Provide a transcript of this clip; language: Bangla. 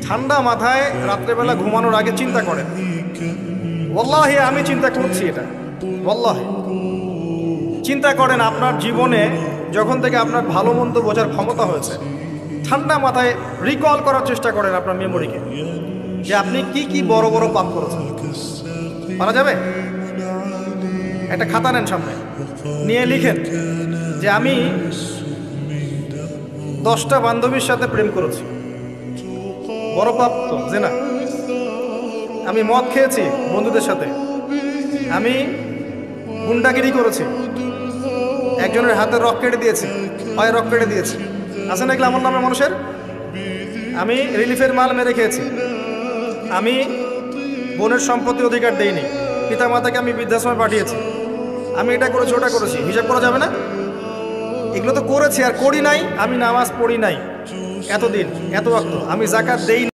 ঠান্ডা মাথায় রাত্রেবেলা ঘুমানোর আগে চিন্তা করেন, ওয়াল্লাহি আমি চিন্তা করছি এটা, ওয়াল্লাহি চিন্তা করেন আপনার জীবনে যখন থেকে আপনার ভালো মন্দ বোঝার ক্ষমতা হয়েছে, ঠান্ডা মাথায় রিকল করার চেষ্টা করেন আপনার মেমোরিকে, যে আপনি কি কি বড় বড় পাপ করেছেন। পারা যাবে? একটা খাতা নেন সামনে, নিয়ে লিখেন যে আমি 10টা বান্ধবীর সাথে প্রেম করেছি, বড় পাপ তো জেনা। আমি মদ খেয়েছি বন্ধুদের সাথে, আমি গুন্ডাগিরি করেছি, একজনের হাতে রক কেটে দিয়েছি, পায়ে রক কেটে দিয়েছি, আছে না এগুলো আমার নামে মানুষের? আমি রিলিফের মাল মেরে খেয়েছি, আমি বোনের সম্পত্তি অধিকার দেইনি, পিতা মাতাকে আমি বৃদ্ধাশ্রমে পাঠিয়েছি, আমি এটা করেছি ওটা করেছি, হিসাব করা যাবে না? এগুলো তো করেছি আর করি নাই। আমি নামাজ পড়ি নাই এতদিন, এত ওয়াক্ত, আমি যাকাত দেই